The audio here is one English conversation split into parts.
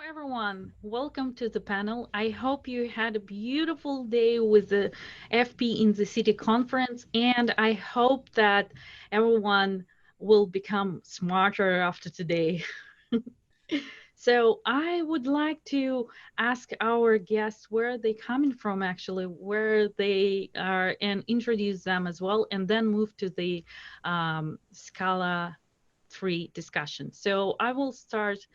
everyone. Welcome to the panel. I hope you had a beautiful day with the FP in the City conference, and I hope that everyone will become smarter after today. So I would like to ask our guests where they coming from, actually, where they are, and introduce them as well, and then move to the Scala 3 discussion. So I will start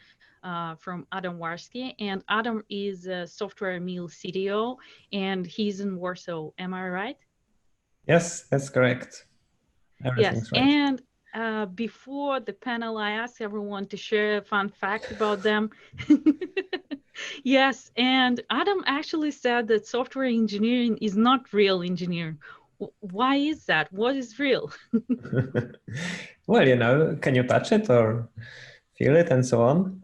from Adam Warski, and Adam is a Software Mill CTO, and he's in Warsaw. Am I right? Yes, that's correct. Everything's Yes, right. and before the panel, I asked everyone to share a fun fact about them. Yes, and Adam actually said that software engineering is not real engineering. Why is that? What is real? Well, can you touch it or feel it and so on?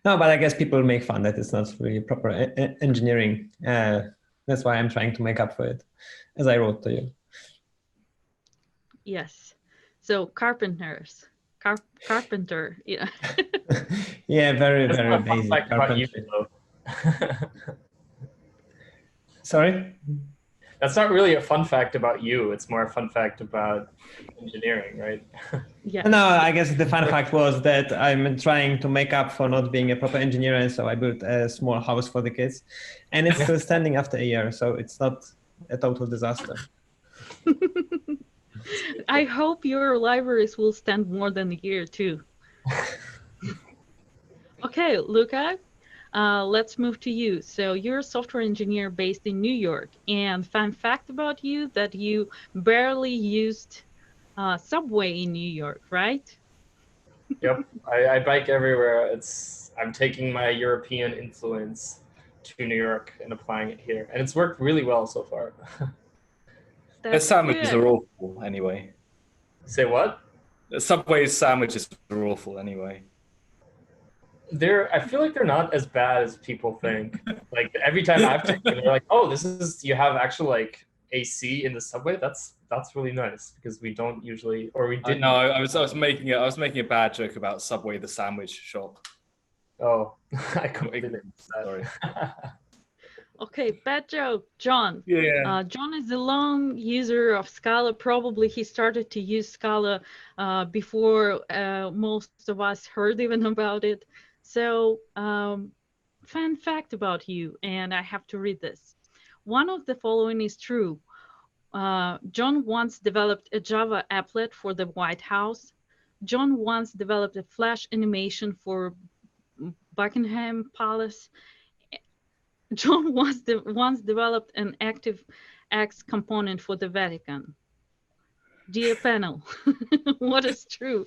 No, but I guess people make fun that it's not really proper engineering. That's why I'm trying to make up for it, as I wrote to you. Yes. So carpenters, carpenter, yeah. Yeah, very, That's very not a fun basic fact about you, carpentry. though. Sorry? That's not really a fun fact about you. It's more a fun fact about engineering, right? Yeah. No, I guess the fun fact was that I'm trying to make up for not being a proper engineer, and so I built a small house for the kids, and it's still standing after a year, so it's not a total disaster. I hope your libraries will stand more than a year too. Okay, Luka, let's move to you. So you're a software engineer based in New York, and fun fact about you that you barely used subway in New York, right? Yep, I bike everywhere. I'm taking my European influence to New York and applying it here, and it's worked really well so far. Their sandwiches are awful anyway. Say what? The Subway's sandwiches are awful anyway. I feel like they're not as bad as people think. Like every time I've taken, they're like, "Oh, you have actual like AC in the subway. That's really nice because we don't usually, or we didn't." No, I was making a bad joke about Subway, the sandwich shop. Oh, I completely missed that. Sorry. Okay, bad joke, John. Yeah. John is a long user of Scala. Probably he started to use Scala before most of us heard even about it. So, fun fact about you, and I have to read this. One of the following is true. John once developed a Java applet for the White House. John once developed a Flash animation for Buckingham Palace. John once developed an ActiveX component for the Vatican. Dear panel, what is true?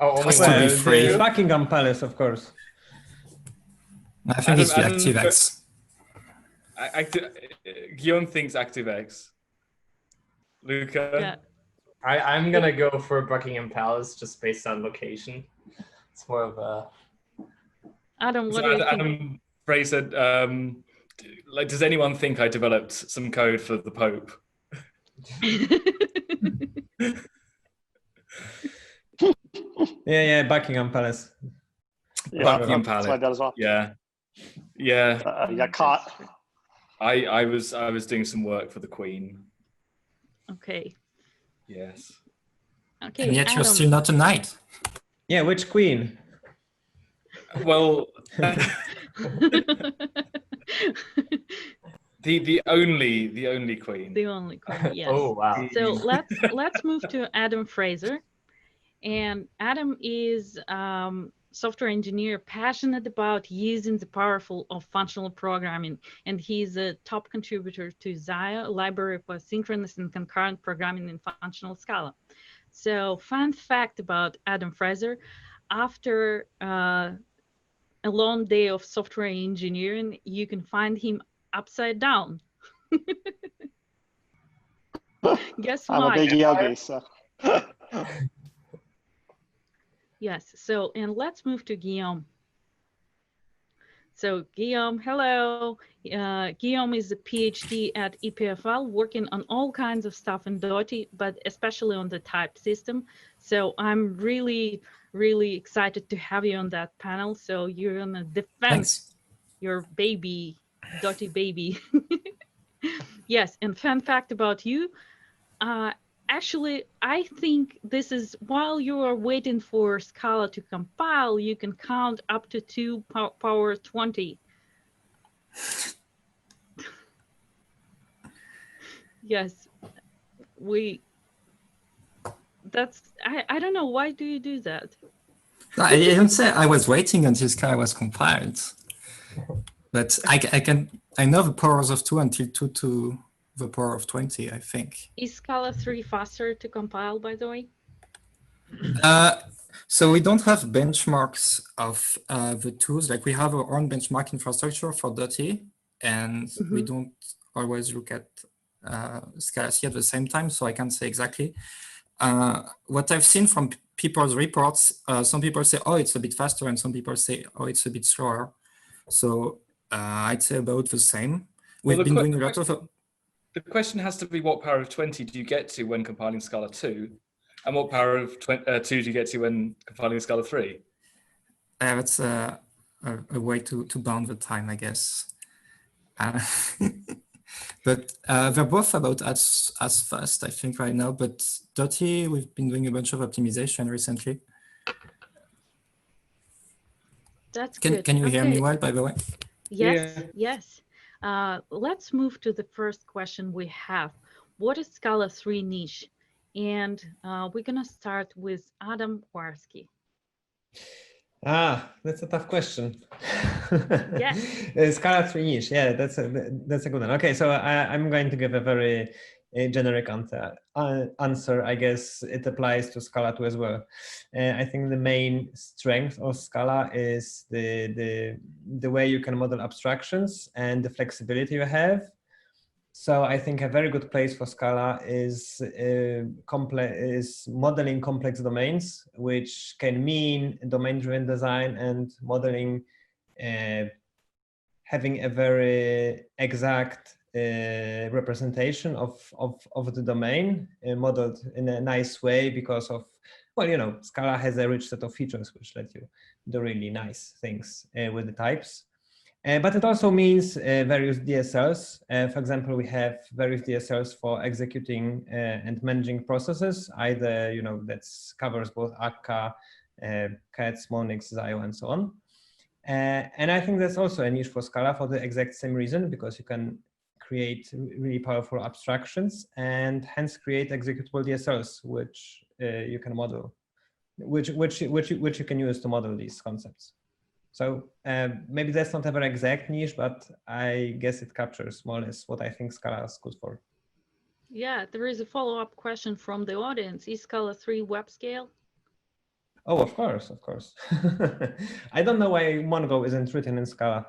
Oh, only Has to be free. The Buckingham Palace, of course. I think it's the ActiveX. Guillaume thinks ActiveX. Luka? Yeah. I'm gonna go for Buckingham Palace just based on location. It's more of a. Adam, what do you think? Adam Fraser, does anyone think I developed some code for the Pope? Yeah, Buckingham Palace. Yeah, Buckingham that's Palace. what I did as well. Yeah. You got caught. I was doing some work for the Queen. Okay. Yes. Okay. And yet Adam. you're still not a knight. Yeah, which queen? Well, the only Queen. The only queen, yes. Oh wow. So let's move to Adam Fraser. And Adam is software engineer passionate about using the powerful of functional programming, and he's a top contributor to Zaya, a library for synchronous and concurrent programming in functional Scala. So fun fact about Adam Fraser, after a long day of software engineering, you can find him upside down. Guess I'm why? a big yogi, so. Yes, so, and let's move to Guillaume. So Guillaume, hello. Guillaume is a PhD at EPFL, working on all kinds of stuff in Dotty, but especially on the type system. So I'm really really excited to have you on that panel. So you're gonna defend your baby, Dotty baby. Yes, and fun fact about you, actually, I think this is while you are waiting for Scala to compile, you can count up to 2 power 20. Yes, I don't know, why do you do that? I didn't say I was waiting until Scala was compiled, but I know the powers of 2 until 2 to the power of 20, I think. Is Scala 3 faster to compile, by the way? So we don't have benchmarks of the tools. Like we have our own benchmark infrastructure for Dotty, and we don't always look at Scala C at the same time, so I can't say exactly. What I've seen from people's reports, some people say, oh, it's a bit faster, and some people say, oh, it's a bit slower. So I'd say about the same. We've been doing a lot of... The question has to be, what power of 20 do you get to when compiling Scala 2? And what power of 2 do you get to when compiling Scala 3? That's a way to bound the time, I guess. But they're both about as fast, I think, right now. But Dotty, we've been doing a bunch of optimization recently. That's good. Can you hear me well, by the way? Yes, yes. Let's move to the first question we have. What is Scala 3 niche? And we're going to start with Adam Warski. That's a tough question. Yeah. Scala 3 niche. Yeah, that's a good one. Okay, so I'm going to give a very generic answer. I guess it applies to Scala 2 as well. I think the main strength of Scala is the way you can model abstractions and the flexibility you have. So I think a very good place for Scala is modeling complex domains, which can mean domain-driven design and modeling, having a very exact representation of the domain modeled in a nice way because of, well, you know, Scala has a rich set of features which let you do really nice things with the types. But it also means various DSLs. For example, we have various DSLs for executing and managing processes, either, you know, that covers both Akka, Cats, Monix, Zio, and so on. And I think that's also a niche for Scala for the exact same reason, because you can create really powerful abstractions and hence create executable DSLs, which you can model, which you can use to model these concepts. So maybe that's not a very exact niche, but I guess it captures more or less what I think Scala is good for. Yeah, there is a follow-up question from the audience. Is Scala 3 web scale? Oh, of course, of course. I don't know why Mongo isn't written in Scala.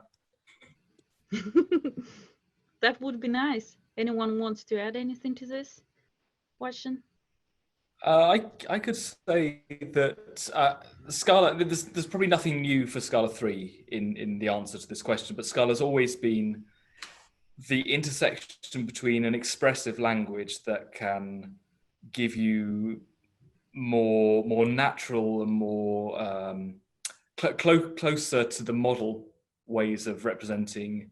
That would be nice. Anyone wants to add anything to this question? I could say that Scala, there's probably nothing new for Scala 3 in the answer to this question, but Scala's always been the intersection between an expressive language that can give you more natural and more closer to the model ways of representing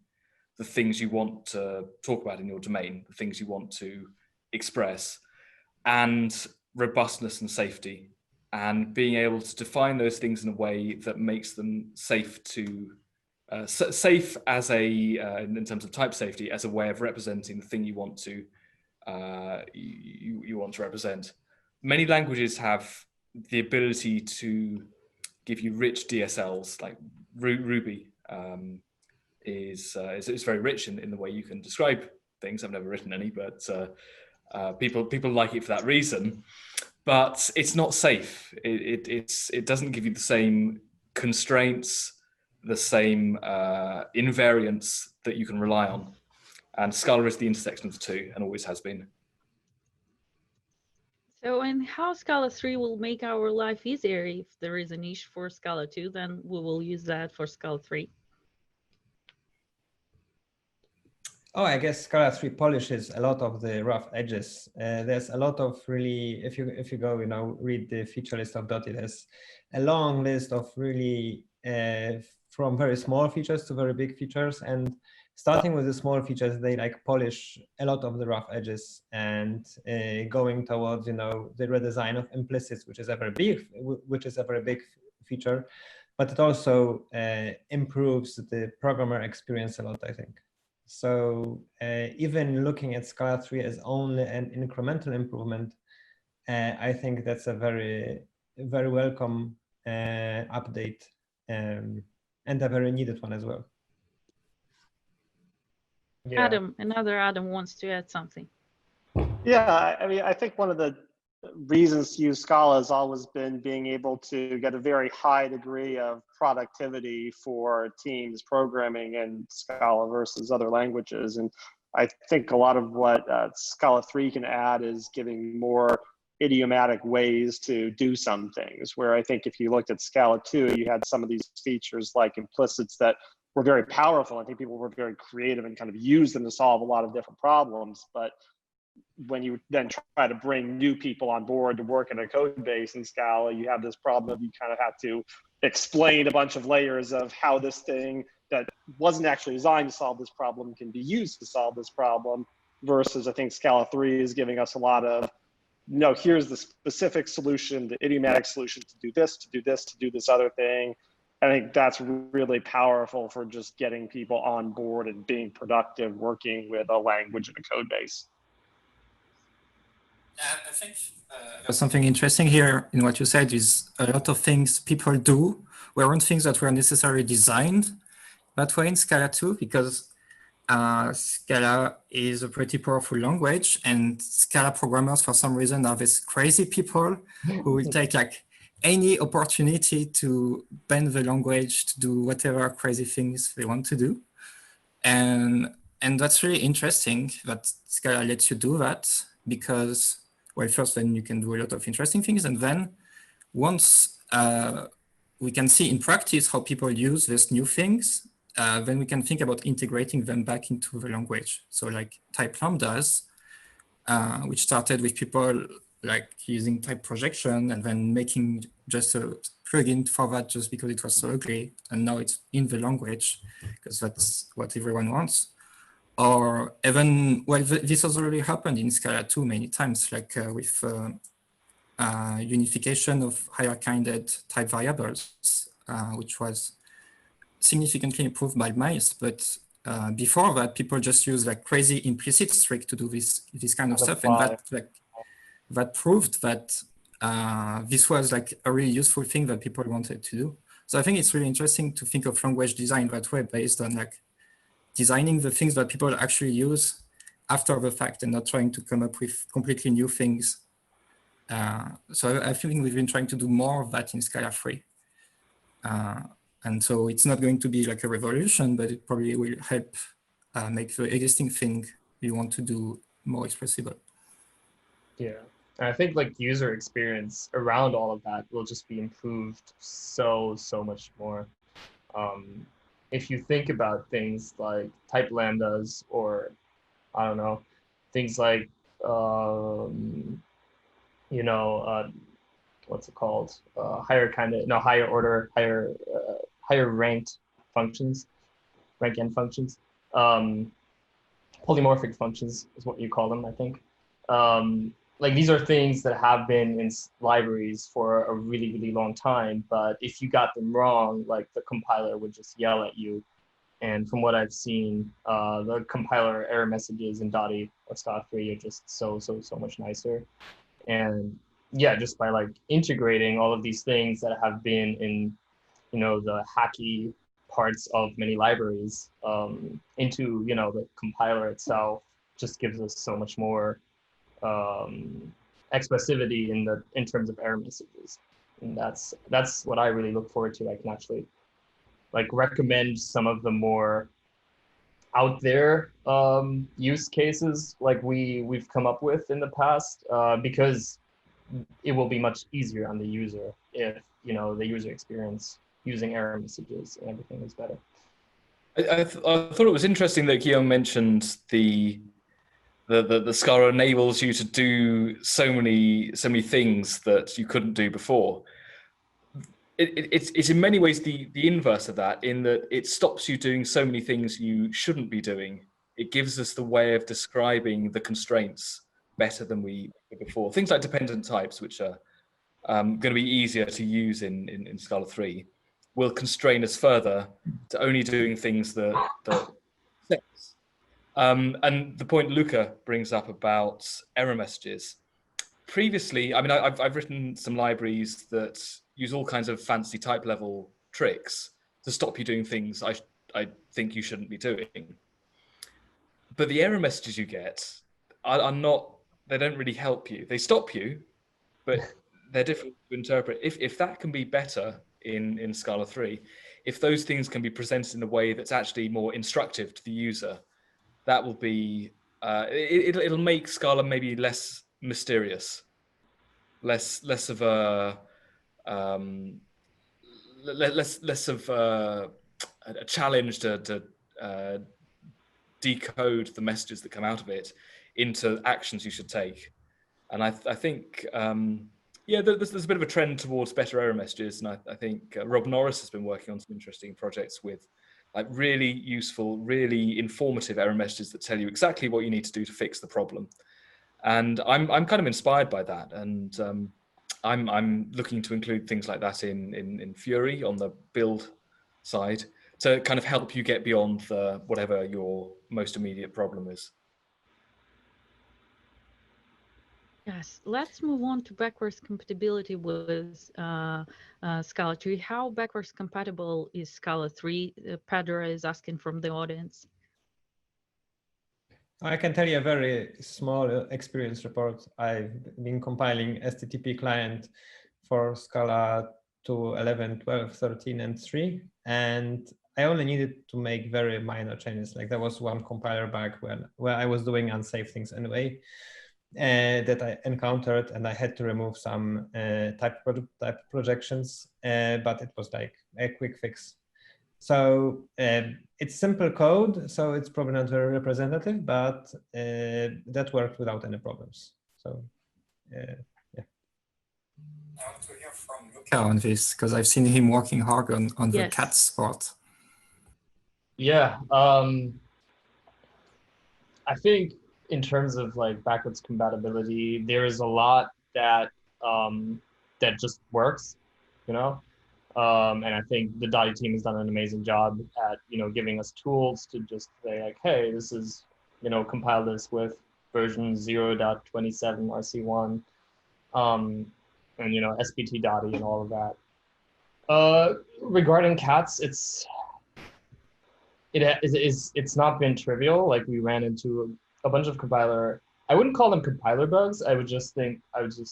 the things you want to talk about in your domain, the things you want to express, and robustness and safety, and being able to define those things in a way that makes them safe to safe as a in terms of type safety, as a way of representing the thing you want to you want to represent. Many languages have the ability to give you rich DSLs, like Ruby is very rich in the way you can describe things. I've never written any, but people like it for that reason. But it's not safe. It doesn't give you the same constraints, the same invariants that you can rely on. And Scala is the intersection of the two, and always has been. So, and how Scala 3 will make our life easier? If there is a niche for Scala 2, then we will use that for Scala 3. Oh, I guess Scala 3 polishes a lot of the rough edges. There's a lot of really, if you go, read the feature list of Dotty, there's a long list of really from very small features to very big features. And starting with the small features, they like polish a lot of the rough edges and going towards, the redesign of implicits, which is a very big feature, but it also improves the programmer experience a lot, I think. So even looking at Scala 3 as only an incremental improvement, I think that's a very, very welcome update and a very needed one as well. Yeah. Another Adam wants to add something. Yeah, I mean, I think one of the reasons to use Scala has always been being able to get a very high degree of productivity for teams programming in Scala versus other languages. And I think a lot of what Scala 3 can add is giving more idiomatic ways to do some things, where I think if you looked at Scala 2, you had some of these features like implicits that were very powerful. I think people were very creative and kind of used them to solve a lot of different problems. But when you then try to bring new people on board to work in a code base in Scala, you have this problem of you kind of have to explain a bunch of layers of how this thing that wasn't actually designed to solve this problem can be used to solve this problem, versus I think Scala 3 is giving us a lot of, no, here's the specific solution, the idiomatic solution to do this, to do this, to do this other thing. I think that's really powerful for just getting people on board and being productive working with a language and a code base. I think something interesting here in what you said is a lot of things people do weren't things that were necessarily designed that way in Scala 2, because Scala is a pretty powerful language, and Scala programmers, for some reason, are these crazy people who will take like any opportunity to bend the language to do whatever crazy things they want to do. And that's really interesting that Scala lets you do that, because, well, first, then you can do a lot of interesting things. And then once we can see in practice how people use these new things, then we can think about integrating them back into the language. So like type lambdas, which started with people like using type projection and then making just a plugin for that just because it was so ugly. And now it's in the language because that's what everyone wants. Or even, well, this has already happened in Scala 2 many times, like with unification of higher-kinded type variables, which was significantly improved by mice. But before that, people just use like crazy implicit strict to do this kind of stuff, and that proved that this was like a really useful thing that people wanted to do. So I think it's really interesting to think of language design that way, based on like designing the things that people actually use after the fact and not trying to come up with completely new things. So I think we've been trying to do more of that in Scala 3. And so it's not going to be like a revolution, but it probably will help make the existing thing you want to do more expressible. Yeah, and I think like user experience around all of that will just be improved so much more. If you think about things like type lambdas, or I don't know, things like you know, what's it called? Higher order, higher ranked functions, rank n functions. Polymorphic functions is what you call them, I think. Like these are things that have been in libraries for a really long time, but if you got them wrong, like the compiler would just yell at you. And from what I've seen, the compiler error messages in Dotty or Scala 3 are just so much nicer. And yeah, just by like integrating all of these things that have been in, you know, the hacky parts of many libraries into, you know, the compiler itself, just gives us so much more expressivity in terms of error messages. And that's what I really look forward to. I can actually like recommend some of the more out there use cases like we've come up with in the past, because it will be much easier on the user if, you know, the user experience using error messages and everything is better. I thought it was interesting that Guillaume mentioned the Scala enables you to do so many things that you couldn't do before. It's in many ways the inverse of that, in that it stops you doing so many things you shouldn't be doing. It gives us the way of describing the constraints better than we did before. Things like dependent types, which are going to be easier to use in Scala 3, will constrain us further to only doing things that sense. And the point Luka brings up about error messages. Previously, I mean, I've written some libraries that use all kinds of fancy type level tricks to stop you doing things I think you shouldn't be doing. But the error messages you get are not, they don't really help you. They stop you, but they're difficult to interpret. If that can be better in Scala 3, if those things can be presented in a way that's actually more instructive to the user, that will be, it'll make Scala maybe less mysterious, less of a less of a challenge to decode the messages that come out of it into actions you should take. And I think yeah, there's a bit of a trend towards better error messages, and I think Rob Norris has been working on some interesting projects with like really useful, really informative error messages that tell you exactly what you need to do to fix the problem. And I'm kind of inspired by that, and I'm looking to include things like that in Fury on the build side to kind of help you get beyond whatever your most immediate problem is. Yes, let's move on to backwards compatibility with Scala 3. How backwards compatible is Scala 3? Pedro is asking from the audience. I can tell you a very small experience report. I've been compiling STTP client for Scala 2, 11, 12, 13, and 3. And I only needed to make very minor changes. Like there was one compiler bug where I was doing unsafe things anyway that I encountered, and I had to remove some type projections, but it was like a quick fix. So it's simple code, so it's probably not very representative, but that worked without any problems. So yeah. I want to hear from Luka on this, because I've seen him working hard on the cats part. Yeah, I think in terms of like backwards compatibility, there is a lot that that just works, you know. And I think the Dottie team has done an amazing job at, you know, giving us tools to just say like, hey, this is, you know, compile this with version 0.27 RC1, and, you know, SPT Dottie and all of that. Regarding cats, it's not been trivial. Like we ran into a bunch of compiler, I wouldn't call them compiler bugs. I would just say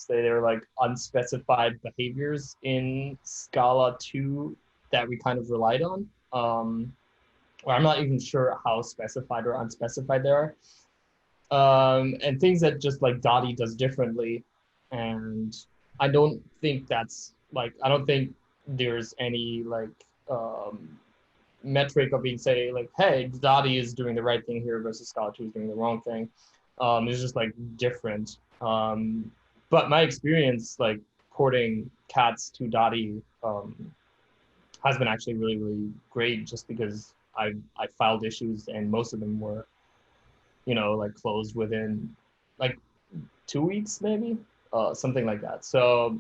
they're like unspecified behaviors in Scala 2 that we kind of relied on. Or I'm not even sure how specified or unspecified they are. And things that just like Dottie does differently. And I don't think that's like, I don't think there's any like metric of being say like, hey, Dottie is doing the right thing here versus Scala 2 is doing the wrong thing. It's just like different. But my experience like porting cats to Dottie has been actually really, really great, just because I filed issues and most of them were, you know, like closed within like 2 weeks, maybe, something like that. So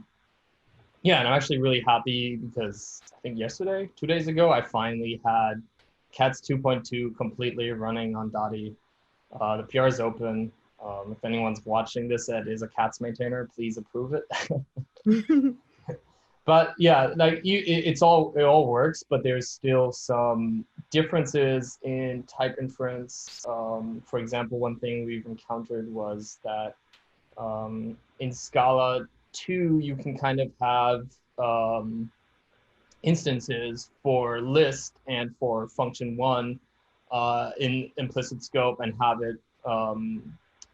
yeah, and I'm actually really happy because I think yesterday, 2 days ago, I finally had Cats 2.2 completely running on Dottie. The PR is open. If anyone's watching this that is a Cats maintainer, please approve it. But yeah, like it all works, but there's still some differences in type inference. For example, one thing we've encountered was that in Scala 2, you can kind of have instances for list and for function 1 in implicit scope and have it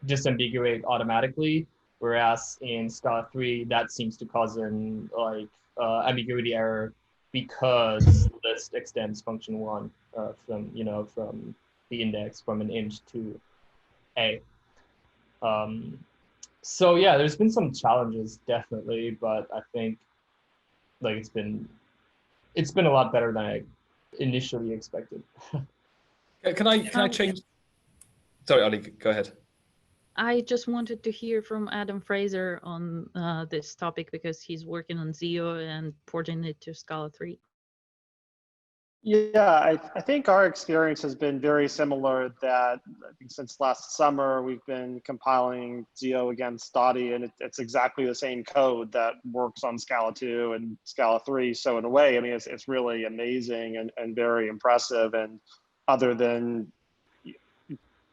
disambiguate automatically, whereas in Scala 3 that seems to cause an like ambiguity error because list extends function one from the index from an int to a. So yeah, there's been some challenges definitely, but I think like it's been a lot better than I initially expected. Can I change? Sorry, Ollie, go ahead. I just wanted to hear from Adam Fraser on this topic because he's working on Zio and porting it to Scala 3. Yeah, I think our experience has been very similar. That I think since last summer we've been compiling Zio against Dotty, and it's exactly the same code that works on Scala 2 and Scala 3. So in a way, I mean, it's really amazing and very impressive. And other than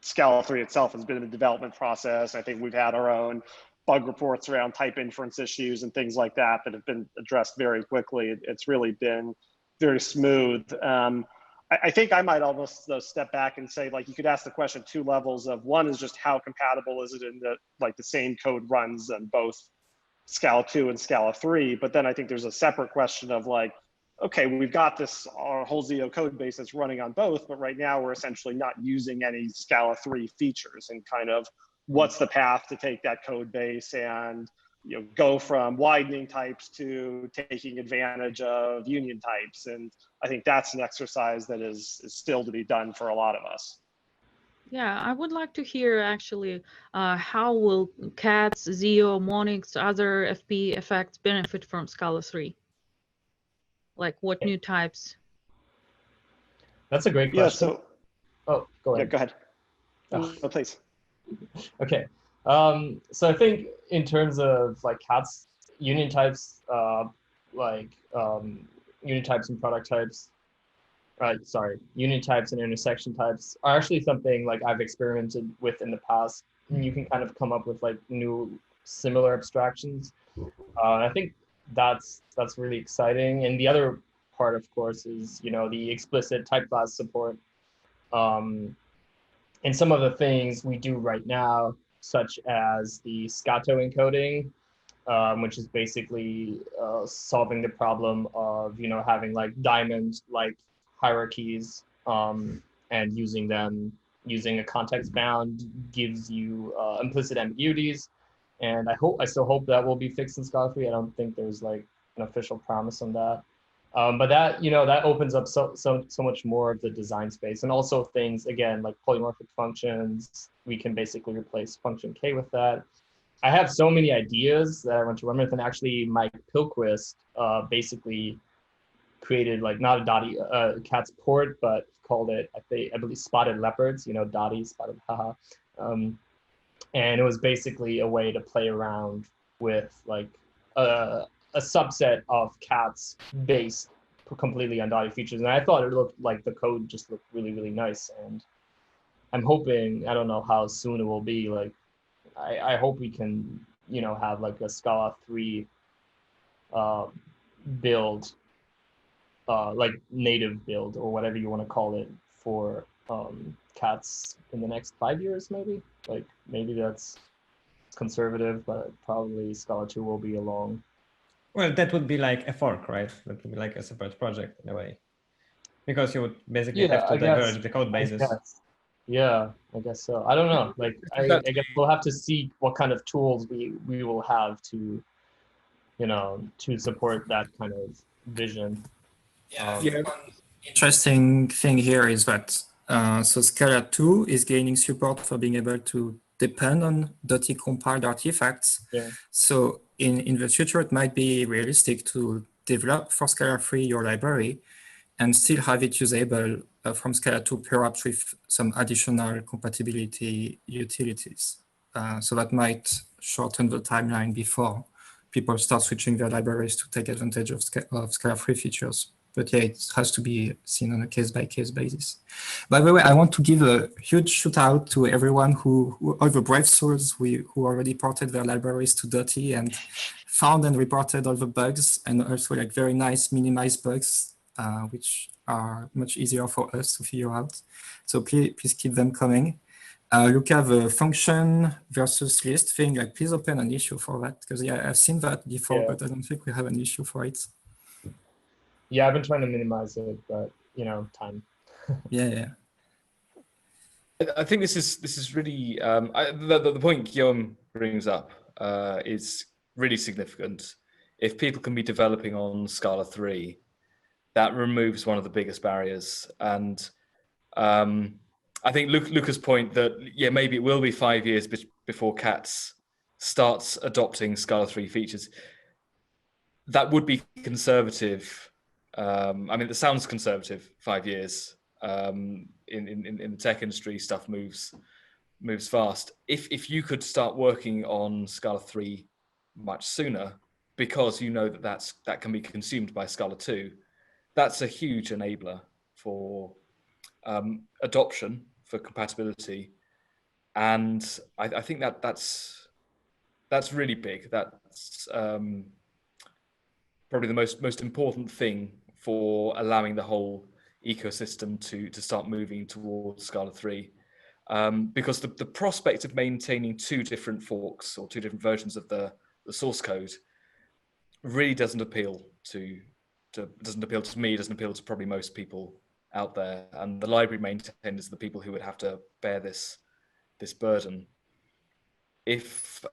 Scala 3 itself has been in the development process, I think we've had our own bug reports around type inference issues and things like that have been addressed very quickly. It's really been very smooth. I think I might almost step back and say, like, you could ask the question 2 levels of. One is just how compatible is it in that, like, the same code runs on both Scala 2 and Scala 3. But then I think there's a separate question of, like, okay, we've got this, our whole Zio code base that's running on both, but right now we're essentially not using any Scala 3 features, and kind of what's the path to take that code base and go from widening types to taking advantage of union types. And I think that's an exercise that is still to be done for a lot of us. Yeah, I would like to hear actually how will cats, Zio, Monix, other FP effects benefit from Scala 3? Like what new types? That's a great question. Yeah, so, oh, go ahead. Yeah, go ahead. Oh. No, please. Okay. So I think in terms of like cats, union types, union types and product types, union types and intersection types are actually something like I've experimented with in the past. And you can kind of come up with like new similar abstractions. I think that's really exciting. And the other part, of course, is the explicit type class support. And some of the things we do right now, such as the Scato encoding, which is basically solving the problem of having like diamond-like hierarchies, and using a context bound gives you implicit ambiguities. And I still hope that will be fixed in Scala 3. I don't think there's like an official promise on that. But that that opens up so much more of the design space, and also things again like polymorphic functions. We can basically replace function K with that. I have so many ideas that I want to run with, and actually Mike Pilquist basically created like not a Dotty cat's port, but called it I believe spotted leopards. Dotty spotted haha, and it was basically a way to play around with like a subset of cats based completely on Dotty features. And I thought it looked like the code just looked really, really nice. And I'm hoping, I don't know how soon it will be, like, I hope we can, have like a Scala 3 build, like native build or whatever you want to call it for cats in the next 5 years, maybe. Like, maybe that's conservative, but probably Scala 2 will be along. Well, that would be like a fork, right? That would be like a separate project in a way, because you would basically have to diverge the code bases. Yeah, I guess so. I don't know. Like, I guess we'll have to see what kind of tools we will have to, to support that kind of vision. One interesting thing here is that so Scala 2 is gaining support for being able to depend on Dotty compiled artifacts. Yeah. So in the future, it might be realistic to develop for Scala 3 your library and still have it usable from Scala 2, perhaps with some additional compatibility utilities. So that might shorten the timeline before people start switching their libraries to take advantage of Scala 3 features. But yeah, it has to be seen on a case-by-case basis. By the way, I want to give a huge shout out to everyone all the brave souls who already ported their libraries to Dotty and found and reported all the bugs, and also like very nice minimized bugs, which are much easier for us to figure out. So please keep them coming. Luka, the function versus list thing, like please open an issue for that, because yeah, I've seen that before, but I don't think we have an issue for it. Yeah, I've been trying to minimize it, but you know, time. Yeah. I think this is really the point Guillaume brings up is really significant. If people can be developing on Scala 3, that removes one of the biggest barriers. And I think Luka's point that, yeah, maybe it will be 5 years before CATS starts adopting Scala 3 features. That would be conservative. I mean, it sounds conservative, 5 years. In the tech industry, stuff moves fast. If you could start working on Scala 3 much sooner, because you know that can be consumed by Scala 2, that's a huge enabler for adoption, for compatibility, and I think that's really big. That's probably the most important thing for allowing the whole ecosystem to start moving towards Scala 3. Because the prospect of maintaining 2 different forks or 2 different versions of the source code really doesn't appeal to me, doesn't appeal to probably most people out there. And the library maintainers are the people who would have to bear this burden. If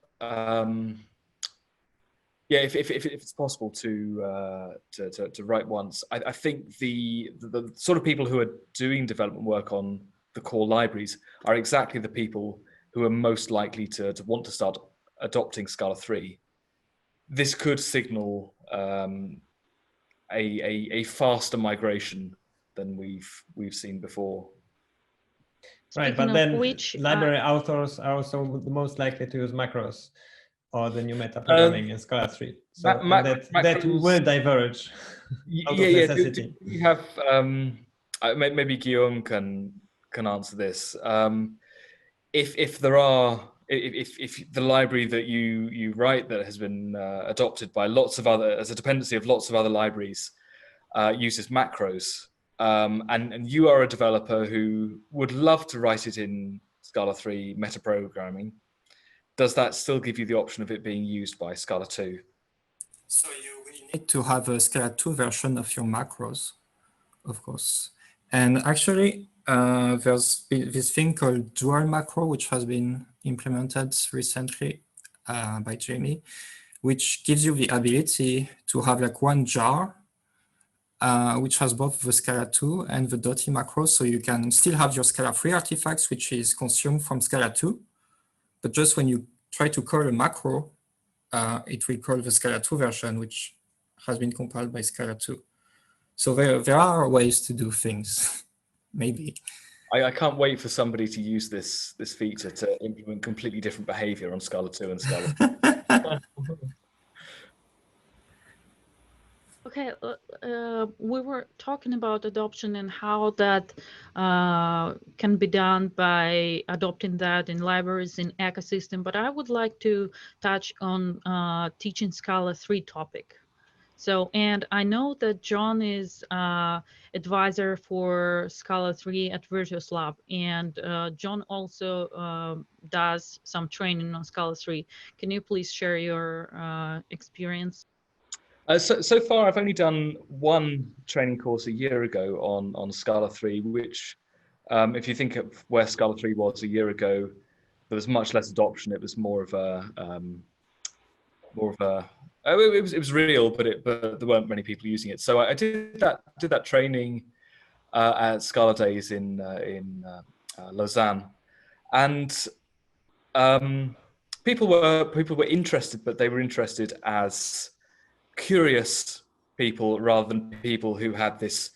it's possible to write once, I think the sort of people who are doing development work on the core libraries are exactly the people who are most likely to want to start adopting Scala 3. This could signal a faster migration than we've seen before. Right, but then library authors are also the most likely to use macros or the new metaprogramming in Scala 3. So that will diverge out of necessity. We have maybe Guillaume can answer this. If the library that you write that has been adopted by lots of other, as a dependency of lots of other libraries, uses macros, and you are a developer who would love to write it in Scala 3 metaprogramming, does that still give you the option of it being used by Scala 2? So you will need to have a Scala 2 version of your macros, of course. And actually, there's this thing called dual macro, which has been implemented recently by Jamie, which gives you the ability to have like one jar, which has both the Scala 2 and the .e macro. So you can still have your Scala 3 artifacts, which is consumed from Scala 2. But just when you try to call a macro, it will call the Scala 2 version, which has been compiled by Scala 2. So there are ways to do things, maybe. I can't wait for somebody to use this feature to implement completely different behavior on Scala 2 and Scala 3. Okay, we were talking about adoption and how that can be done by adopting that in libraries in ecosystem, but I would like to touch on teaching Scala 3 topic. So, and I know that John is advisor for Scala 3 at Virtuous Lab, and John also does some training on Scala 3. Can you please share your experience? So far, I've only done one training course a year ago on Scala 3, which, if you think of where Scala 3 was a year ago, there was much less adoption. It was more of a it was real, but there weren't many people using it. So I did that training at Scala Days in Lausanne, and people were interested, but they were interested as curious people rather than people who had this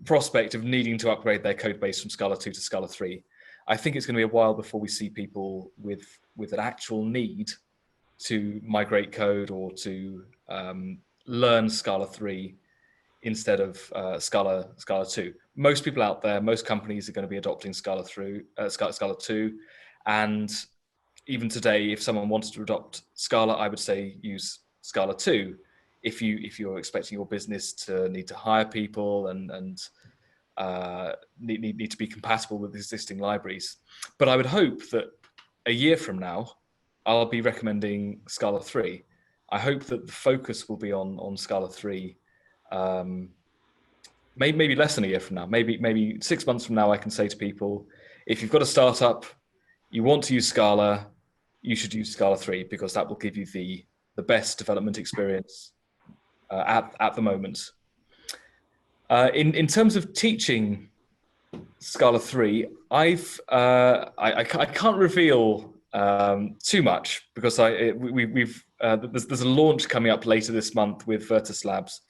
prospect of needing to upgrade their code base from Scala 2 to Scala 3. I think it's going to be a while before we see people with an actual need to migrate code or to learn Scala 3 instead of Scala 2. Most people out there, most companies are going to be adopting Scala 2. And even today, if someone wanted to adopt Scala, I would say use Scala 2. If you're expecting your business to need to hire people and need to be compatible with existing libraries. But I would hope that a year from now, I'll be recommending Scala 3. I hope that the focus will be on Scala 3 maybe less than a year from now, maybe 6 months from now, I can say to people, if you've got a startup, you want to use Scala, you should use Scala 3 because that will give you the best development experience at the moment. In terms of teaching Scala 3, I can't reveal too much because there's a launch coming up later this month with Virtus Labs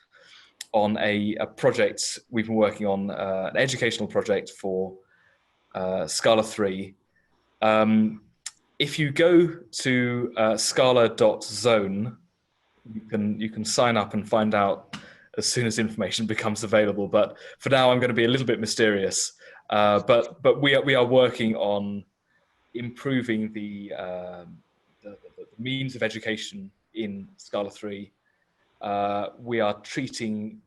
on a project we've been working on, an educational project for Scala 3. If you go to scala.zone, you can sign up and find out as soon as information becomes available. But for now, I'm going to be a little bit mysterious. But we are working on improving the means of education in Scala 3. We are treating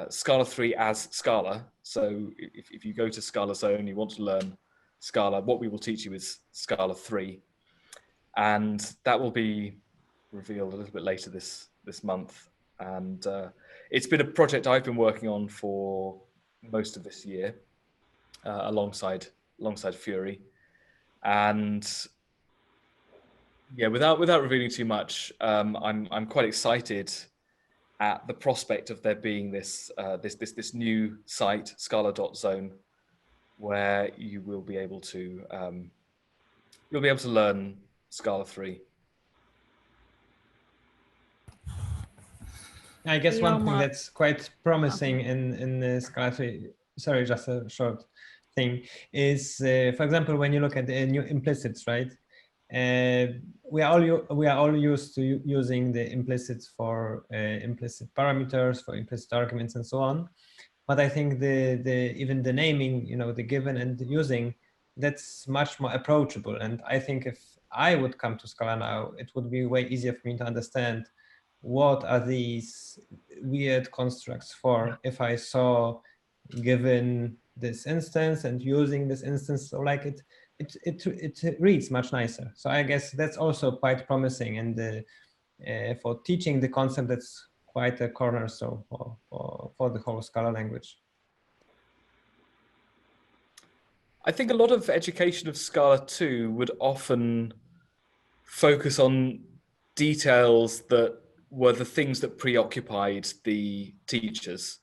Scala 3 as Scala. So if you go to Scala Zone, you want to learn Scala, what we will teach you is Scala 3. And that will be revealed a little bit later this month. And it's been a project I've been working on for most of this year, alongside Fury. And yeah, without revealing too much, I'm quite excited at the prospect of there being this new site, Scala.zone, where you will be able to learn Scala 3. I guess one thing that's quite promising in Scala 3, sorry, just a short thing, is, for example, when you look at the new implicits, right? We are all used to using the implicits for implicit parameters, for implicit arguments, and so on. But I think even the naming, the given and the using, that's much more approachable. And I think if I would come to Scala now, it would be way easier for me to understand what are these weird constructs for if I saw given this instance and using this instance. So like it reads much nicer. So I guess that's also quite promising, and for teaching the concept, that's quite a cornerstone for the whole Scala language. I think a lot of education of Scala 2 would often focus on details that were the things that preoccupied the teachers.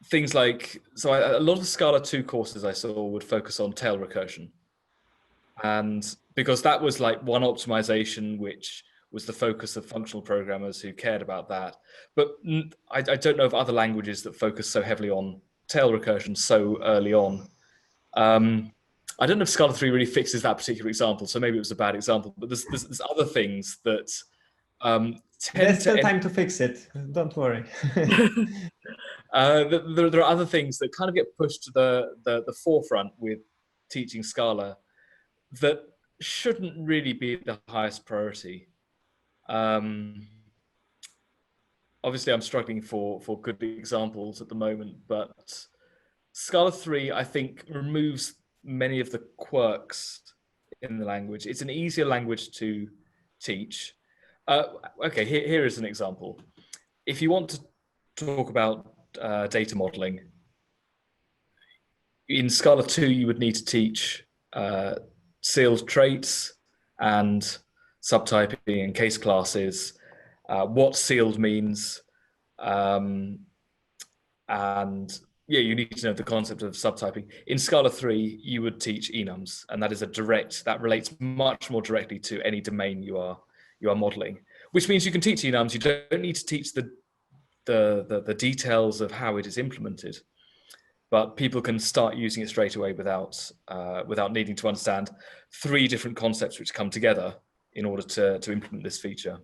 Things like, a lot of Scala 2 courses I saw would focus on tail recursion. And because that was like one optimization, which was the focus of functional programmers who cared about that. But I don't know of other languages that focus so heavily on tail recursion so early on. I don't know if Scala 3 really fixes that particular example, so maybe it was a bad example, but there's other things that there's still time to fix it, don't worry. There are other things that kind of get pushed to the forefront with teaching Scala that shouldn't really be the highest priority. Obviously, I'm struggling for good examples at the moment, but Scala 3, I think, removes many of the quirks in the language. It's an easier language to teach. Okay, here is an example. If you want to talk about data modeling, in Scala 2, you would need to teach sealed traits and subtyping and case classes, what sealed means, and yeah, you need to know the concept of subtyping. In Scala 3, you would teach enums, and that is that relates much more directly to any domain you are modeling, which means you can teach enums. You don't need to teach the details of how it is implemented, but people can start using it straight away without needing to understand 3 different concepts which come together in order to implement this feature.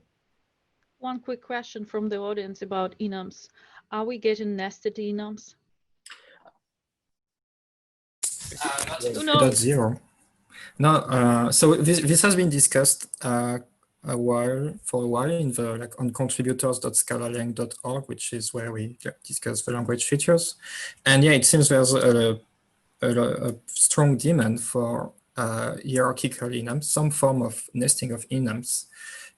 One quick question from the audience about enums. Are we getting nested enums? Not 0. No, so this has been discussed for a while in the on contributors.scalalang.org, which is where we discuss the language features. And yeah, it seems there's a strong demand for hierarchical enums, some form of nesting of enums.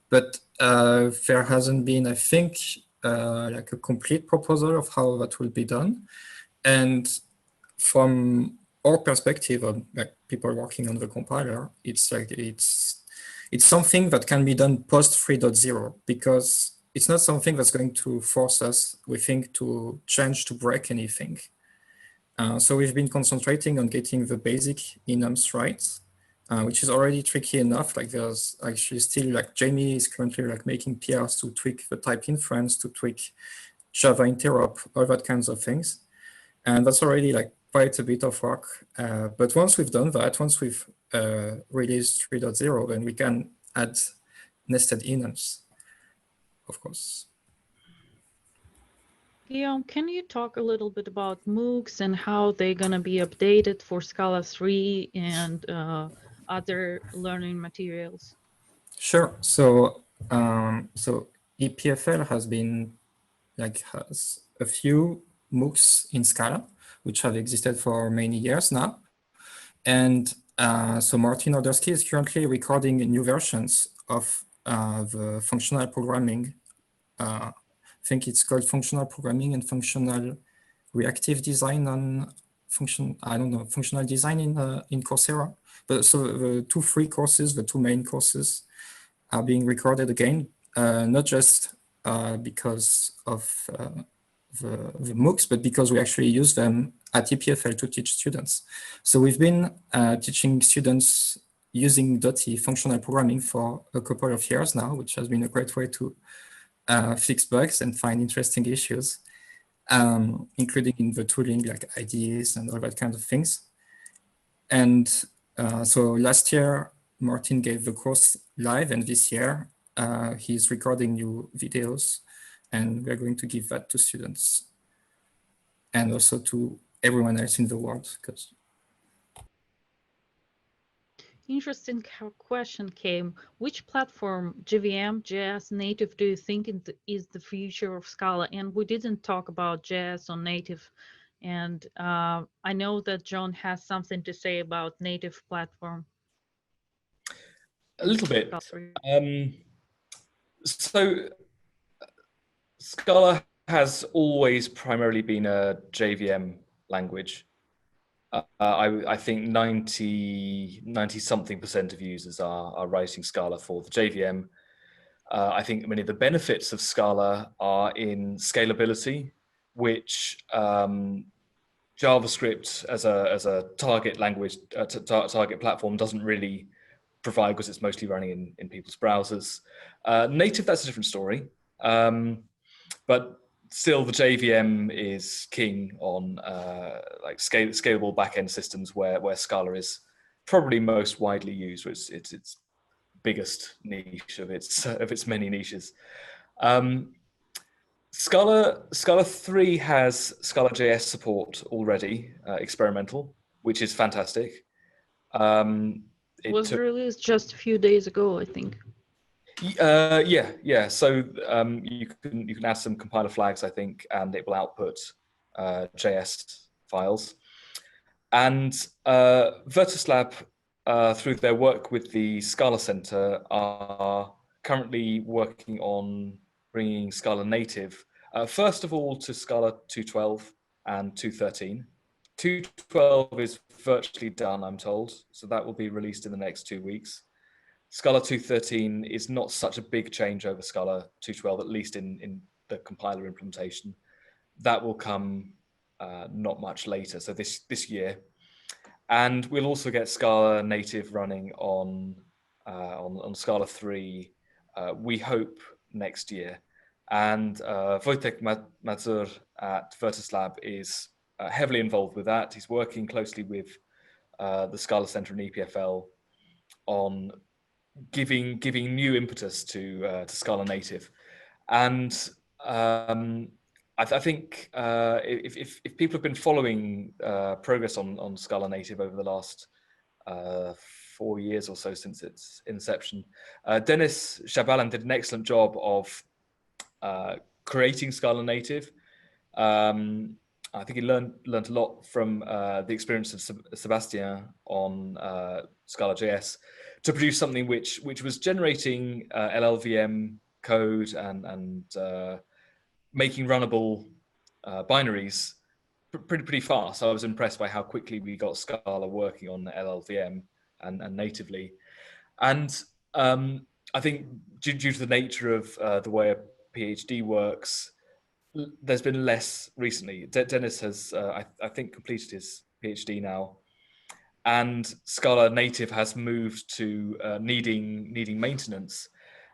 But there hasn't been, I think, like a complete proposal of how that will be done. And from our perspective of like people working on the compiler, it's like it's something that can be done post 3.0 because it's not something that's going to force us, we think, to change, to break anything. So we've been concentrating on getting the basic enums right, which is already tricky enough. Like there's actually still like Jamie is currently like making PRs to tweak the type inference, to tweak Java interop, all that kinds of things. And that's already like quite a bit of work. But once we've done that, once we've released 3.0, then we can add nested enums, of course. Guillaume, can you talk a little bit about MOOCs and how they're going to be updated for Scala 3 and other learning materials? Sure. So EPFL has a few MOOCs in Scala, which have existed for many years now. And so Martin Orderski is currently recording new versions of the functional programming. I think it's called functional programming and functional reactive design on functional design in Coursera. But so the two free courses, the two main courses, are being recorded again, not just because of the MOOCs, but because we actually use them at EPFL to teach students. So we've been teaching students using .E functional programming for a couple of years now, which has been a great way to fix bugs and find interesting issues, including in the tooling like IDEs and all that kind of things. And so last year, Martin gave the course live, and this year he's recording new videos, and we're going to give that to students and also to everyone else in the world. Interesting question came. Which platform, JVM, JS, native, do you think is the future of Scala? And we didn't talk about JS or native. And I know that John has something to say about native platform. A little bit. So Scala has always primarily been a JVM language. I think 90-something% of users are writing Scala for the JVM. I think many of the benefits of Scala are in scalability, which JavaScript as a target language, target platform doesn't really provide because it's mostly running in people's browsers. Native, that's a different story. But still, the JVM is king on like scalable backend systems where Scala is probably most widely used. It's its biggest niche of its many niches. Scala 3 has Scala.js support already, experimental, which is fantastic. It was released just a few days ago, I think. Yeah. So you can add some compiler flags, I think, and it will output JS files. And VertusLab, through their work with the Scala Center, are currently working on bringing Scala native, first of all, to Scala 2.12 and 2.13. 2.12 is virtually done, I'm told, so that will be released in the next 2 weeks. Scala 2.13 is not such a big change over Scala 2.12, at least in the compiler implementation. That will come not much later, so this year. And we'll also get Scala native running on Scala 3, we hope next year. And Wojtek Mazur at VertusLab is heavily involved with that. He's working closely with the Scala Center and EPFL on giving new impetus to Scala native. And I think if people have been following progress on Scala native over the last 4 years or so since its inception, Dennis Shabalan did an excellent job of creating Scala native. I think he learned a lot from the experience of Sebastian on Scala.js to produce something which was generating LLVM code and making runnable binaries pretty fast. I was impressed by how quickly we got Scala working on LLVM and natively. And I think due to the nature of the way a PhD works, there's been less recently. Dennis has, I think, completed his PhD now, and Scala native has moved to needing maintenance.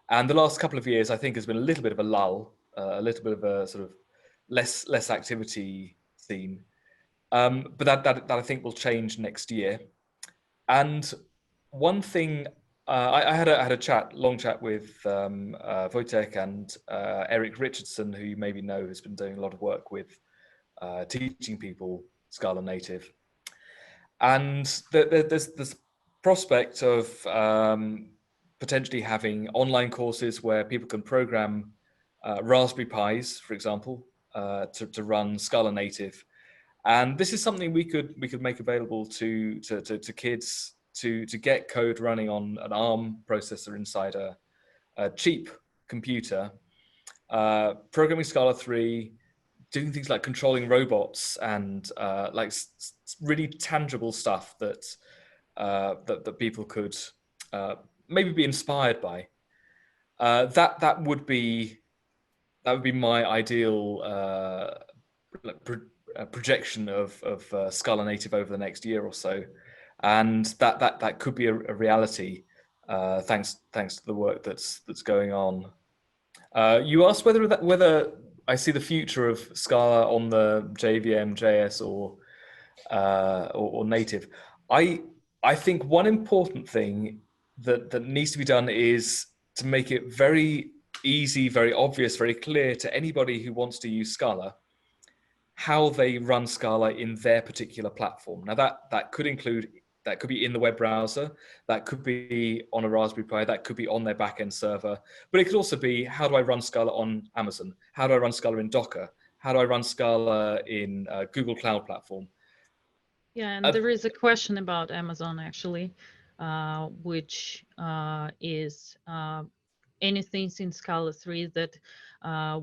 And the last couple of years, I think, has been a little bit of a lull, a little bit of a sort of less activity seen. But that I think will change next year. And one thing, I had a long chat with Wojtek and Eric Richardson, who you maybe know has been doing a lot of work with teaching people Scala native. And there's this prospect of potentially having online courses where people can program Raspberry Pis, for example, to run Scala native. And this is something we could make available to kids to get code running on an ARM processor inside a cheap computer, programming Scala 3, doing things like controlling robots and like really tangible stuff that that people could maybe be inspired by. That would be my ideal projection of Scala native over the next year or so, and that could be a reality thanks to the work that's going on. You asked whether I see the future of Scala on the JVM, JS, or native. I think one important thing that needs to be done is to make it very easy, very obvious, very clear to anybody who wants to use Scala how they run Scala in their particular platform. Now that could be in the web browser, that could be on a Raspberry Pi, that could be on their backend server, but it could also be, how do I run Scala on Amazon? How do I run Scala in Docker? How do I run Scala in Google Cloud Platform? Yeah, and there is a question about Amazon actually, which is anything in Scala 3 that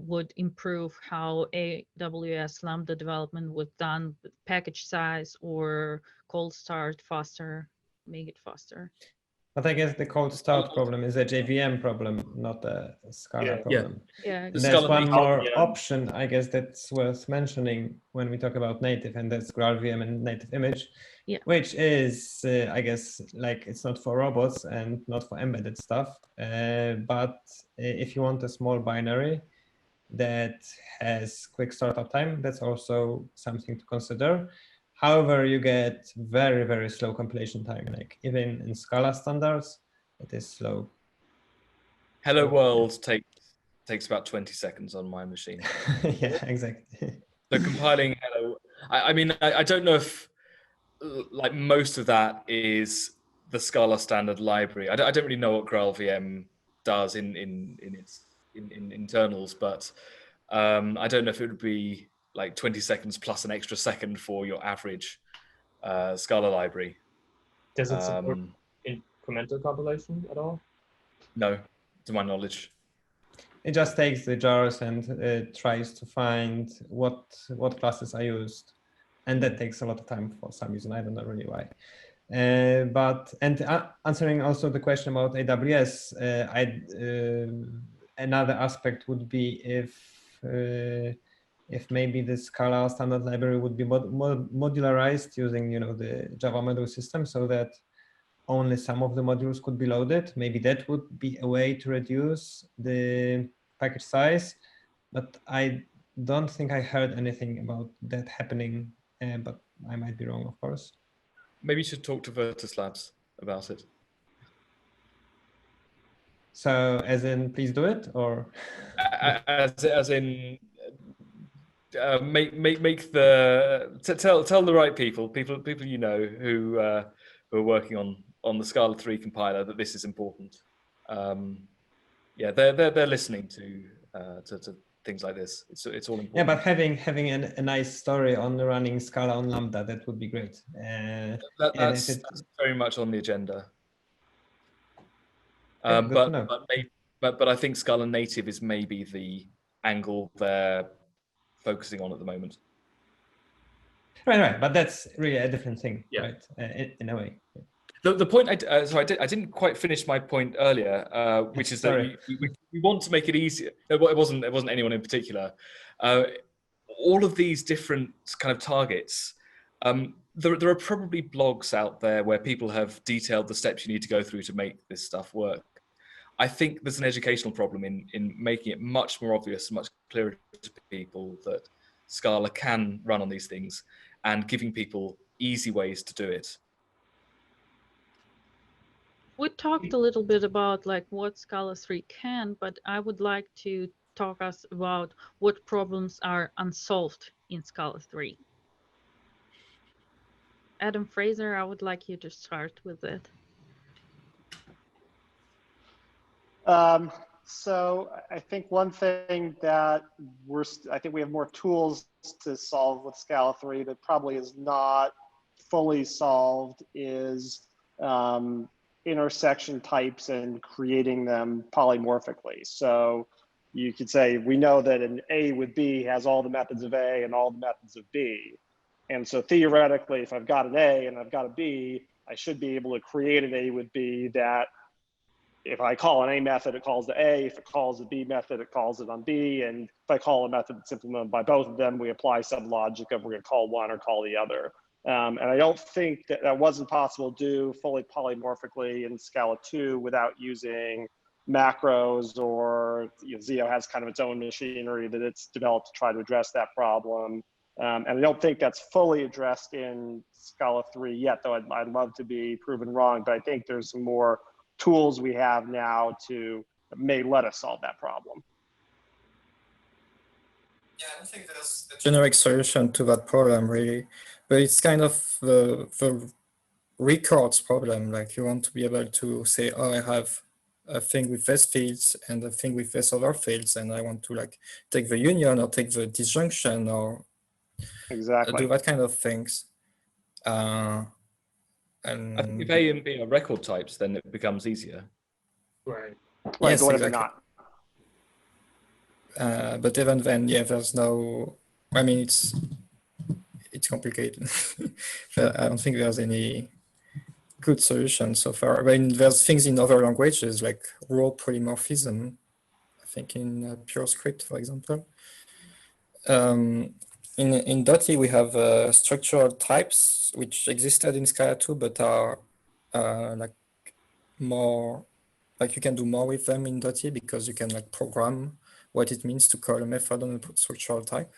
would improve how AWS Lambda development was done, with package size or cold start faster, make it faster. But I guess the cold start problem is a JVM problem, not a Scala problem. Yeah. And there's one more option, I guess, that's worth mentioning when we talk about native, and that's GraalVM and native image, which is, I guess, like, it's not for robots and not for embedded stuff. But if you want a small binary that has quick startup time, that's also something to consider. However, you get very, very slow compilation time. Like even in Scala standards, it is slow. Hello World takes about 20 seconds on my machine. Yeah, exactly. So compiling hello, I mean, I don't know if like most of that is the Scala standard library. I don't really know what GraalVM does in its internals, but I don't know if it would be like 20 seconds plus an extra second for your average Scala library. Does it support incremental compilation at all? No, to my knowledge. It just takes the jars and tries to find what classes are used, and that takes a lot of time for some reason. I don't know really why. But answering also the question about AWS, another aspect would be if maybe the Scala standard library would be modularized using, you know, the Java module system, so that only some of the modules could be loaded. Maybe that would be a way to reduce the package size, but I don't think I heard anything about that happening, but I might be wrong, of course. Maybe you should talk to Virtus Labs about it. So as in, please do it, or? As in, make the tell the right people you know who are working on the Scala 3 compiler that this is important. Yeah, they're listening to things like this. It's all important. Yeah, but having a nice story on running Scala on Lambda, that would be great. That's very much on the agenda. Okay, but I think Scala native is maybe the angle they're focusing on at the moment. Right. But that's really a different thing, Yeah. right? In a way. The point I didn't quite finish my point earlier, which is that we want to make it easier. It wasn't anyone in particular. All of these different kind of targets. There are probably blogs out there where people have detailed the steps you need to go through to make this stuff work. I think there's an educational problem in making it much more obvious and much clearer to people that Scala can run on these things and giving people easy ways to do it. We talked a little bit about like what Scala 3 can, but I would like to talk us about what problems are unsolved in Scala 3. Adam Fraser, I would like you to start with it. So I think one thing that I think we have more tools to solve with Scala 3 that probably is not fully solved is intersection types and creating them polymorphically. So you could say, we know that an A with B has all the methods of A and all the methods of B. And so theoretically, if I've got an A and I've got a B, I should be able to create an A with B that if I call an A method, it calls the A. If it calls a B method, it calls it on B. And if I call a method that's implemented by both of them, we apply some logic of we're going to call one or call the other. And I don't think that wasn't possible to do fully polymorphically in Scala 2 without using macros, or Zio has kind of its own machinery that it's developed to try to address that problem. And I don't think that's fully addressed in Scala 3 yet, though I'd love to be proven wrong. But I think there's some more tools we have now may let us solve that problem. Yeah, I don't think there's a generic solution to that problem really, but it's kind of the records problem. Like you want to be able to say, oh, I have a thing with this fields and a thing with this other fields, and I want to like take the union or take the disjunction or exactly do that kind of things. I think if A and B are record types, then it becomes easier. Right. Yes, but what if exactly. they're not? But even then, yeah, there's no. I mean, it's complicated. I don't think there's any good solution so far. I mean, there's things in other languages like raw polymorphism. I think in PureScript, for example. In Dotty, we have structural types which existed in Scala 2, but are like more, like you can do more with them in Dotty because you can like program what it means to call a method on a structural type.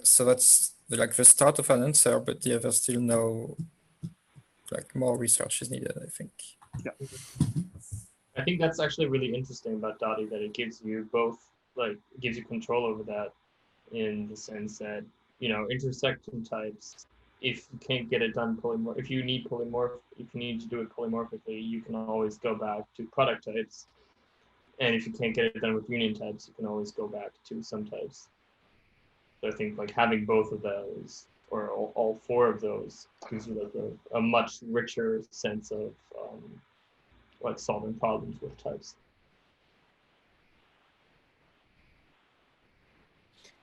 So that's like the start of an answer, but yeah, there's still no, like more research is needed, I think. Yeah. I think that's actually really interesting about Dotty, that it gives you both, like, it gives you control over that in the sense that, intersection types, if you can't get it done if you need to do it polymorphically, you can always go back to product types. And if you can't get it done with union types, you can always go back to some types. So I think like having both of those, or all four of those, gives you like a much richer sense of like solving problems with types.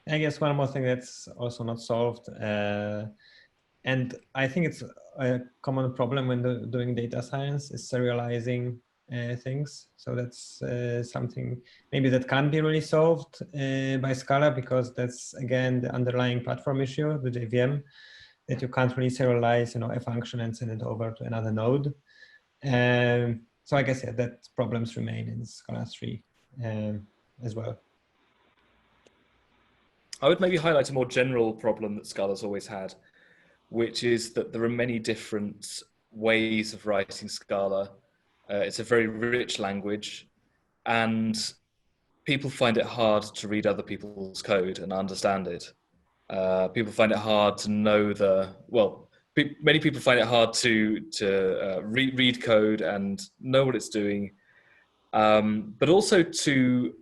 I guess one more thing that's also not solved, and I think it's a common problem when doing data science, is serializing things. So that's something maybe that can't be really solved by Scala, because that's again the underlying platform issue, the JVM, that you can't really serialize a function and send it over to another node. So I guess that problems remain in Scala 3 as well. I would maybe highlight a more general problem that Scala's always had, which is that there are many different ways of writing Scala. It's a very rich language, and people find it hard to read other people's code and understand it. People find it hard to know many people find it hard to read code and know what it's doing, but also to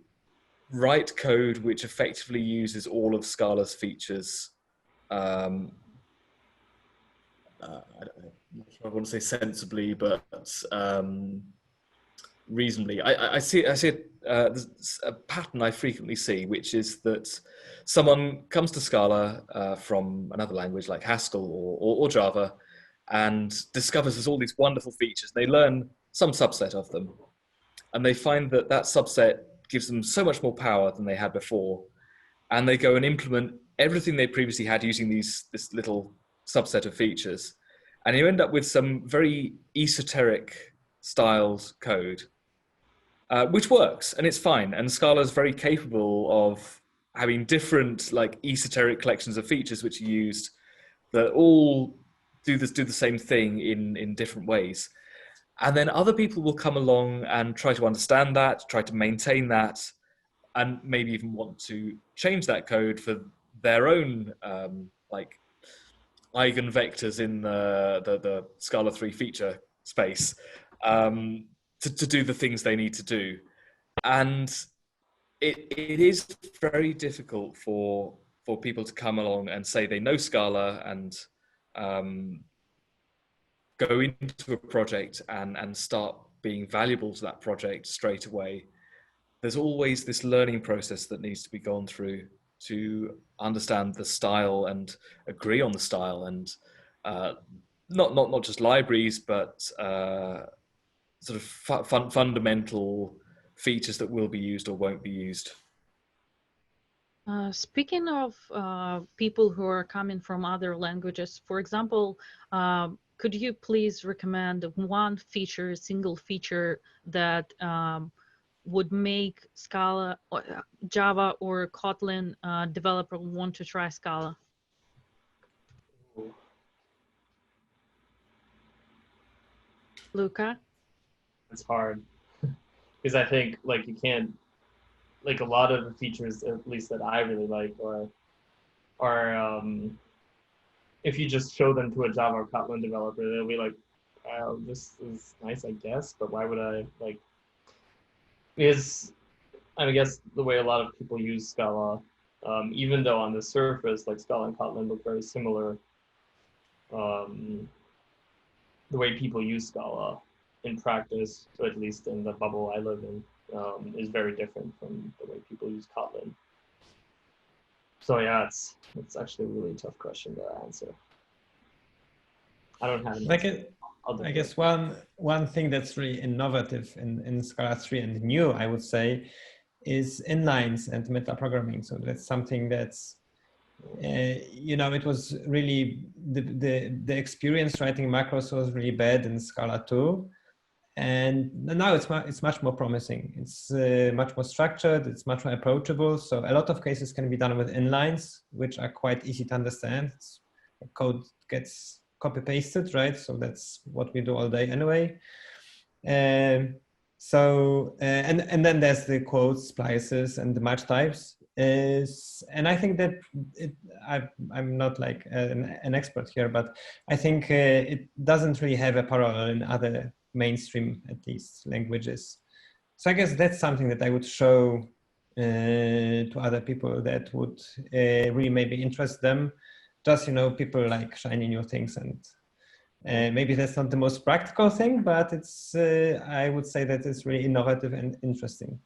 write code which effectively uses all of Scala's features. I don't know, I'm not sure I want to say sensibly, but reasonably. I see there's a pattern I frequently see, which is that someone comes to Scala from another language like Haskell or Java, and discovers there's all these wonderful features. They learn some subset of them, and they find that that subset gives them so much more power than they had before, and they go and implement everything they previously had using this little subset of features, and you end up with some very esoteric styled code, which works and it's fine. And Scala is very capable of having different like esoteric collections of features which are used that all do the same thing in different ways. And then other people will come along and try to understand that, try to maintain that, and maybe even want to change that code for their own like eigenvectors in the Scala 3 feature space, to do the things they need to do. And it is very difficult for people to come along and say they know Scala and go into a project and start being valuable to that project straight away. There's always this learning process that needs to be gone through to understand the style and agree on the style, and not just libraries, but sort of fundamental features that will be used or won't be used. Speaking of people who are coming from other languages, for example, could you please recommend one feature, single feature that would make Scala, Java, or Kotlin developer want to try Scala? Luka? It's hard because I think like you can't, like a lot of the features, at least that I really like, are if you just show them to a Java or Kotlin developer, they'll be like, "Wow, this is nice, I guess, but why would I like?" Because I guess the way a lot of people use Scala, even though on the surface, like Scala and Kotlin look very similar, the way people use Scala in practice, or at least in the bubble I live in, is very different from the way people use Kotlin. So yeah, it's actually a really tough question to answer. I don't have any. I guess one thing that's really innovative in Scala 3 and new, I would say, is inlines and metaprogramming. So that's something that's, you know, it was really the experience writing macros was really bad in Scala 2. And now it's much more promising. It's much more structured. It's much more approachable. So a lot of cases can be done with inlines, which are quite easy to understand. Code gets copy pasted, right? So that's what we do all day anyway. And then there's the quotes, splices, and the match types. And I think that I'm not like an expert here, but I think it doesn't really have a parallel in other mainstream, at least, languages. So I guess that's something that I would show to other people that would really maybe interest them. Just, you know, people like shiny new things, and maybe that's not the most practical thing, but it's I would say that it's really innovative and interesting.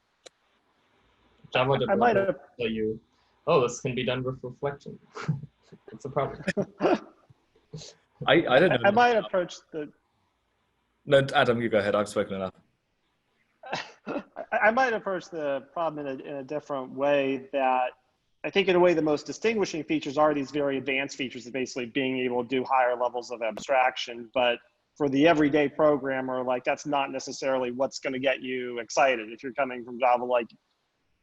Java developer tell you, oh, this can be done with reflection. What's the problem? I don't know. I might approach the. No, Adam, you go ahead. I've spoken enough. I might approach the problem in a different way. That I think in a way the most distinguishing features are these very advanced features of basically being able to do higher levels of abstraction. But for the everyday programmer, like that's not necessarily what's going to get you excited. If you're coming from Java, like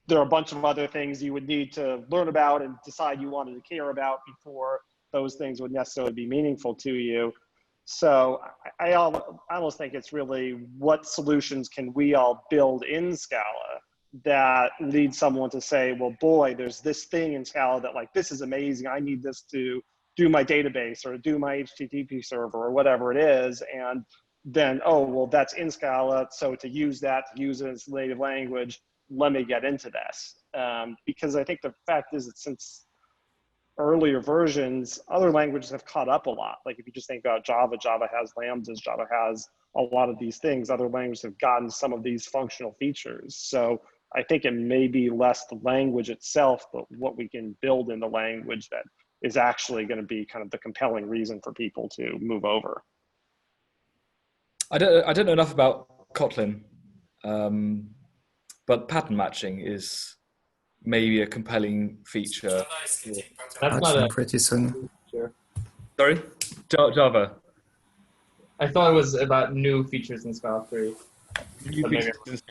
there are a bunch of other things you would need to learn about and decide you wanted to care about before those things would necessarily be meaningful to you. So I almost think it's really what solutions can we all build in Scala that lead someone to say, well, boy, there's this thing in Scala that like, this is amazing. I need this to do my database or do my HTTP server or whatever it is. And then, oh, well, that's in Scala. So to use that, to use it as native language, let me get into this. Because I think the fact is that since earlier versions, other languages have caught up a lot. Like if you just think about Java, Java has lambdas, Java has a lot of these things. Other languages have gotten some of these functional features. So I think it may be less the language itself, but what we can build in the language that is actually going to be kind of the compelling reason for people to move over. I don't know enough about Kotlin, but pattern matching is maybe a compelling feature. That's not a pretty soon. feature. Sorry, Java. I thought it was about new features in Scala 3. New features.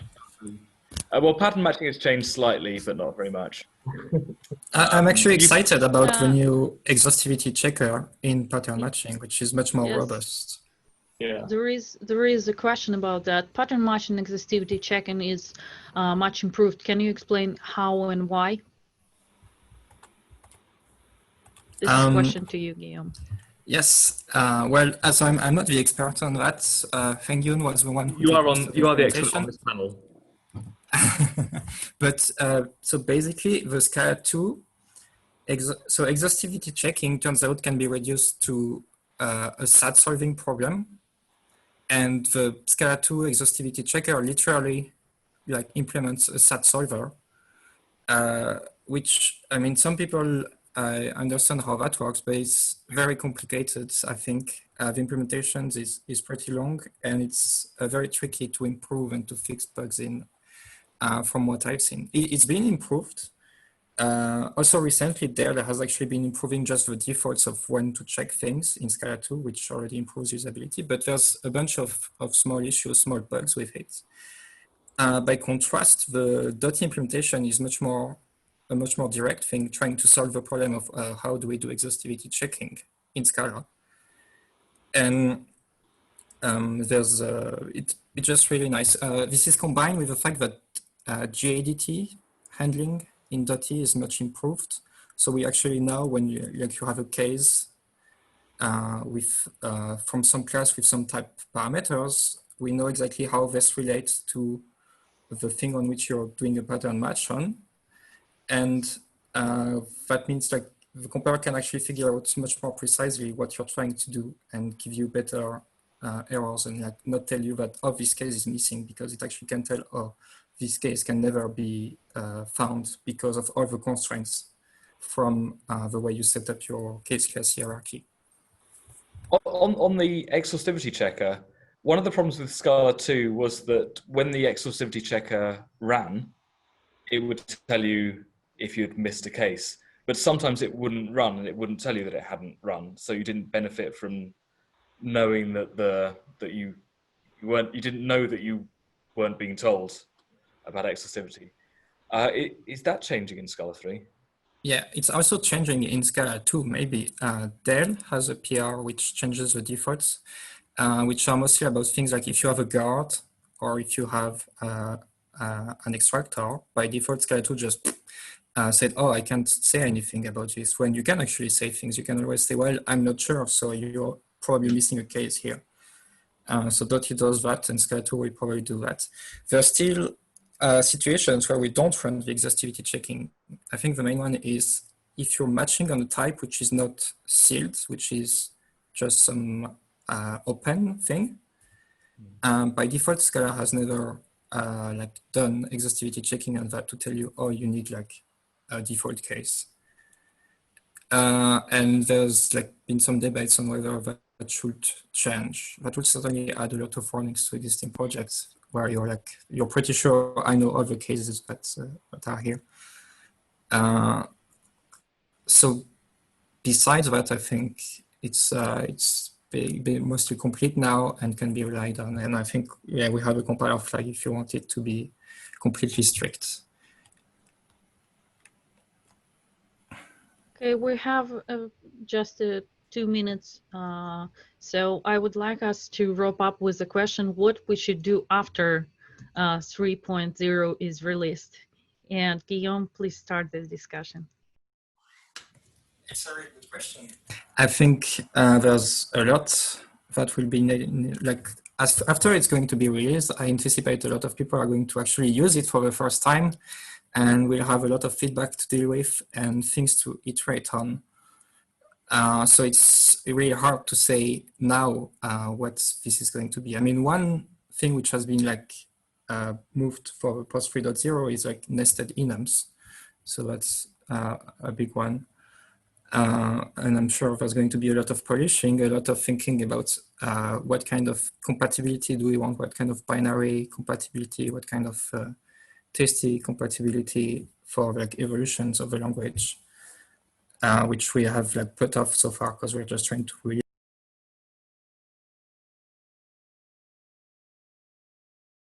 Well, pattern matching has changed slightly, but not very much. I'm actually excited about the new exhaustivity checker in pattern matching, which is much more robust. Yeah. There is a question about that. Pattern matching exhaustivity checking is much improved. Can you explain how and why? This is a question to you, Guillaume. Yes. Well, as I'm not the expert on that, Feng-Yun was the one who You are the expert on this panel. But so basically, the Scala 2, so exhaustivity checking turns out can be reduced to a SAT solving problem. And the Scala 2 exhaustivity checker literally like implements a SAT solver, which, I mean, some people understand how that works, but it's very complicated. I think the implementation is pretty long, and it's very tricky to improve and to fix bugs in from what I've seen. It's been improved. Also recently there has actually been improving just the defaults of when to check things in Scala 2, which already improves usability, but there's a bunch of small issues, small bugs with it. By contrast, the Dotty implementation is a much more direct thing, trying to solve the problem of how do we do exhaustivity checking in Scala. And it's just really nice. This is combined with the fact that GADT handling in Dotty is much improved. So we actually know when you have a case from some class with some type parameters, we know exactly how this relates to the thing on which you're doing a pattern match on. And that means like the compiler can actually figure out much more precisely what you're trying to do and give you better errors, and like not tell you that, oh, this case is missing, because it actually can tell, oh, this case can never be found because of all the constraints from the way you set up your case class hierarchy. On the exhaustivity checker, one of the problems with Scala 2 was that when the exhaustivity checker ran, it would tell you if you'd missed a case, but sometimes it wouldn't run and it wouldn't tell you that it hadn't run. So you didn't benefit from knowing that you didn't know that you weren't being told about exhaustivity. Is that changing in Scala 3? Yeah, it's also changing in Scala 2, maybe. Dell has a PR which changes the defaults, which are mostly about things like if you have a guard or if you have an extractor, by default Scala 2 just said, oh, I can't say anything about this, when you can actually say things. You can always say, well, I'm not sure, so you're probably missing a case here. So Dotty does that, and Scala 2 will probably do that. There are still situations where we don't run the exhaustivity checking. I think the main one is if you're matching on a type which is not sealed, which is just some open thing. By default, Scala has never like done exhaustivity checking on that to tell you, oh, you need like a default case. And there's like been some debates on whether that should change. That would certainly add a lot of warnings to existing projects where you're pretty sure I know all the cases that are here. So besides that, I think it's mostly complete now and can be relied on. And I think, yeah, we have a compiler flag if you want it to be completely strict. Okay, we have just 2 minutes. So I would like us to wrap up with the question, what we should do after 3.0 is released. And Guillaume, please start the discussion. It's a very good question. I think there's a lot that will be like after it's going to be released. I anticipate a lot of people are going to actually use it for the first time, and we'll have a lot of feedback to deal with and things to iterate on. So it's really hard to say now what this is going to be. I mean, one thing which has been like moved for post 3.0 is like nested enums. So that's a big one. And I'm sure there's going to be a lot of polishing, a lot of thinking about what kind of compatibility do we want, what kind of binary compatibility, what kind of tasty compatibility for like evolutions of the language, which we have like put off so far because we're just trying to really